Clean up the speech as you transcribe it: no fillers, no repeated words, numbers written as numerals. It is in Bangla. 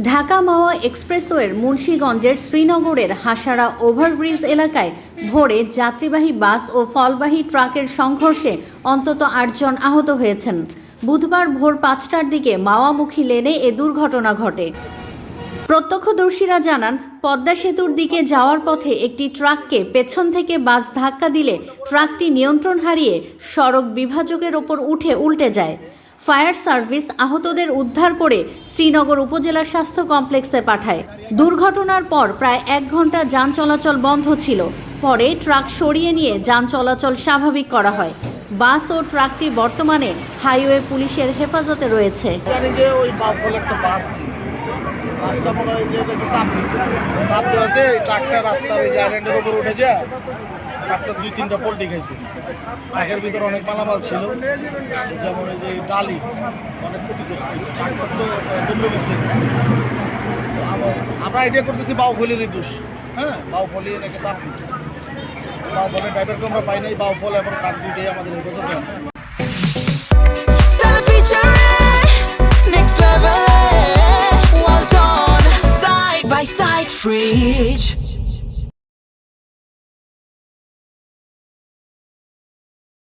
ঢাকা মাওয়া এক্সপ্রেসওয়ের মুন্সিগঞ্জের শ্রীনগরের হাসারা ওভারব্রিজ এলাকায় ভোরে যাত্রীবাহী বাস ও ফলবাহী ট্রাকের সংঘর্ষে অন্তত ৮ জন আহত হয়েছেন। বুধবার ভোর ৫টার দিকে মাওয়ামুখী লেনে এ দুর্ঘটনা ঘটে। প্রত্যক্ষদর্শীরা জানান, পদ্মা সেতুর দিকে যাওয়ার পথে একটি ট্রাককে পেছন থেকে বাস ধাক্কা দিলে ট্রাকটি নিয়ন্ত্রণ হারিয়ে সড়ক বিভাজকের ওপর উল্টে যায়। ফায়ার সার্ভিস আহতদের উদ্ধার করে শ্রীনগর উপজেলা স্বাস্থ্য কমপ্লেক্সে পাঠায়। দুর্ঘটনার পর প্রায় ১ ঘন্টা যান চলাচল বন্ধ ছিল। পরে ট্রাক সরিয়ে নিয়ে যান চলাচল স্বাভাবিক করা হয়। বাস ও ট্রাকটি বর্তমানে হাইওয়ে পুলিশের হেফাজতে রয়েছে। রাস্তা মনে হয় যে চাপ দিচ্ছে, চাপ দেওয়াতে ট্রাকটা রাস্তার ওই আইল্যান্ডের উপর উঠে যায়। ট্রাকটা ২-৩টা পোল্টি খাইছে। ট্রাকের ভিতরে অনেক মালামাল ছিল, যেমন এই যে ডালি অনেক ক্ষতিগ্রস্ত। ট্রাকটা তো দুমড়ে গেছে। আমরা আইডিয়া করতেছি বাউফলেরই দোষ। হ্যাঁ, বাউফলি এটাকে চাপ দিচ্ছে। বাউফলের ড্রাইভারকে আমরা পাই নাই। বাউফল এবং ট্রাক দুইটাই আমাদের হেফাজতে আছে। Side by side fridge.